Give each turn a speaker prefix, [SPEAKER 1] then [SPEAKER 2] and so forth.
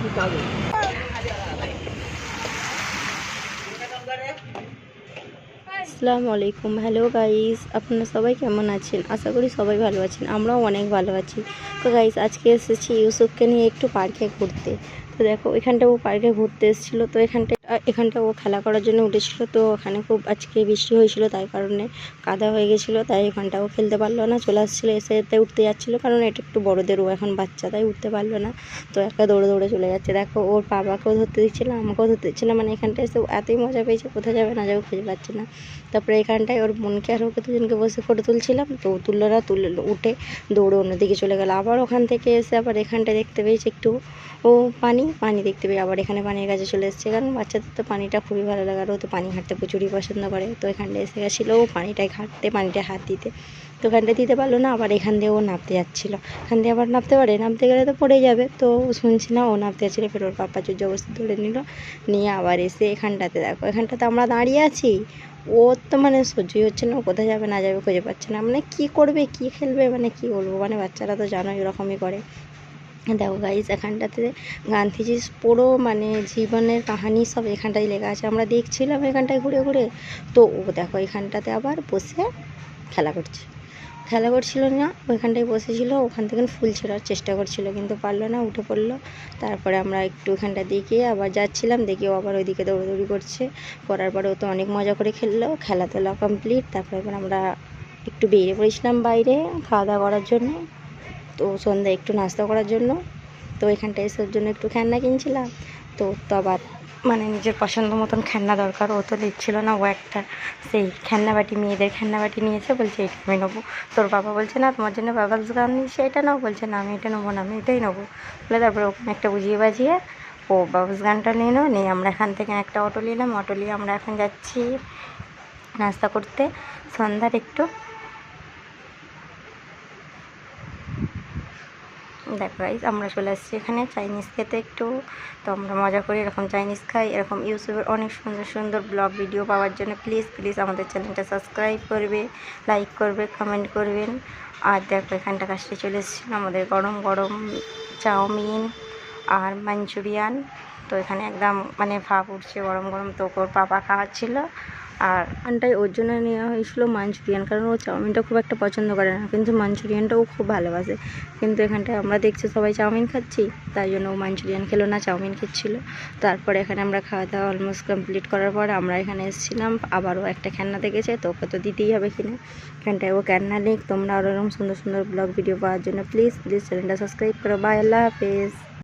[SPEAKER 1] আসসালামু আলাইকুম। Hello guys, আপনারা সবাই কেমন আছেন? আশা করি সবাই ভালো আছেন, আমরাও অনেক ভালো আছি। তো গাইস, আজকে এসেছি ইউসুফকে নিয়ে একটু পার্কে ঘুরতে। তো দেখো, এখানটা ও পার্কে ঘুরতে এসেছিলো। তো এখানটা ও খেলা করার জন্য উঠেছিল। তো ওখানে খুব আজকে বৃষ্টি হয়েছিল, তাই কারণে কাদা হয়ে গেছিলো, তাই এখানটা ও খেলতে পারলো না, চলে আসছিলো। এতে উঠতে যাচ্ছিলো, কারণ এটা একটু বড়োদের, ও এখন বাচ্চা, তাই উঠতে পারলো না। তো একটা দৌড়ে দৌড়ে চলে যাচ্ছে। দেখো, ওর বাবাকেও ধরতে দিচ্ছিল, আমাকেও ধরতে দিচ্ছিল। মানে এখানটা এসে এতই মজা পেয়েছে, কোথায় যাবে না যাবে খুঁজে পাচ্ছে না। তারপরে এখানটায় ওর বোনকে আর ওকে দুজনকে বসে ফটো তুলছিলাম। তো তুললো না, উঠে দৌড়ে অন্যদিকে চলে গেল। আবার ওখান থেকে এসে আবার এখানটায় দেখতে পেয়েছে একটু ও পানি দেখতে পেয়ে আবার এখানে পানির কাছে চলে এসেছে, কারণ বাচ্চাদের তো পানিটা খুবই ভালো লাগে, আর ও তো পানি ঘাঁটতে প্রচুরই পছন্দ করে। তো এখানটায় এসে গেছিলো ও পানিটায় ঘাঁটতে, পানিটায় হাত দিতে। তো ওখানটায় দিতে পারলো না, আবার এখান দিয়ে ও নামতে যাচ্ছিলো। এখান দিয়ে আবার নামতে গেলে তো পড়ে যাবে, তো শুনছি না, ও নামতে যাচ্ছিলো। ফের ওর পাপা জোর জবরদস্তি ধরে নিল, নিয়ে আবার এসে এখানটাতে দেখো, এখানটাতে আমরা দাঁড়িয়ে আছি। ওর তো মানে সহ্যই হচ্ছে না, কোথায় যাবে না যাবে খুঁজে পাচ্ছে না। মানে কী করবে, কী খেলবে, মানে কী বলবো, মানে বাচ্চারা তো জানো এরকমই করে। দেখো গাইস, এখানটাতে গান্ধীজির পুরো মানে জীবনের কাহানি সব এখানটায় লেখা আছে। আমরা দেখছিলাম এখানটায় ঘুরে ঘুরে। তো ও দেখো, এখানটাতে আবার বসে খেলা করছিল না, ওইখানটায় বসেছিল। ওখান থেকে ফুল ছেঁড়ার চেষ্টা করছিল, কিন্তু পারলো না, উঠে পড়লো। তারপরে আমরা একটু এখানটা দিকে আবার যাচ্ছিলাম, দেখি ও আবার ওইদিকে দৌড়াদৌড়ি করছে। করার পরে ও তো অনেক মজা করে খেললো, খেলাধুলা কমপ্লিট। তারপরে এবার আমরা একটু বেরিয়ে পড়েছিলাম বাইরে খাওয়া দাওয়া করার জন্য, তো সন্ধ্যায় একটু নাস্তা করার জন্য। তো এখানটায় এসে ওর জন্য একটু খেলনা কিনছিলাম। তো আবার মানে নিজের পছন্দ মতন খেলনা দরকার, ও তো দিচ্ছিল না। ও একটা সেই খেলনাবাটি, মেয়েদের খেলনাবাটি নিয়েছে, বলছে এটা আমি নেবো। তোর বাবা বলছে না, তোমার জন্য বাবাস গান নিয়েছে, এটা নাও। বলছে না, আমি এটা নেবো না, আমি এটাই নেবো বলে তারপরে ওখানে একটা বুঝিয়ে বাজিয়ে ও বাবাস গানটা নিয়ে আমরা এখান থেকে একটা অটো নিলাম। অটো নিয়ে আমরা এখন যাচ্ছি নাস্তা করতে সন্ধ্যার একটু। দেখো গাইস, আমরা চলে আসছি এখানে চাইনিজ খেতে একটু। তো আমরা মজা করি, এরকম চাইনিজ খাই। এরকম ইউটিউবের অনেক সুন্দর সুন্দর ব্লগ ভিডিও পাওয়ার জন্য প্লিজ আমাদের চ্যানেলটা সাবস্ক্রাইব করবে, লাইক করবে, কমেন্ট করবেন। আর দেখো, এখানটা কাছে চলে এসেছিলো আমাদের গরম গরম চাউমিন আর মাঞ্চুরিয়ান। তো এখানে একদম মানে ভাপ উঠছে গরম গরম। তো ওর পাপা খাওয়াচ্ছিল, আর এখানটায় ওর জন্য নেওয়া হয়েছিলো মাঞ্চুরিয়ান, কারণ ও চাউমিনটা খুব একটা পছন্দ করে না, কিন্তু মাঞ্চুরিয়ানটাও খুব ভালোবাসে। কিন্তু এখানটায় আমরা দেখছি সবাই চাউমিন খাচ্ছি, তাই জন্য ও মাঞ্চুরিয়ান খেলো না, চাউমিন খেচ্ছিলো। তারপরে এখানে আমরা খাওয়া দাওয়া অলমোস্ট কমপ্লিট করার পর আমরা এখানে এসেছিলাম। আবারও একটা খেলনা দেখেছে, তো ওকে তো দিতেই হবে কিনে। এখানটায় ও খেলনা নিক। তোমরা আরও এরকম সুন্দর সুন্দর ব্লগ ভিডিও পাওয়ার জন্য প্লিজ চ্যানেলটা সাবস্ক্রাইব করো। বাই, আল্লাহ হাফেজ।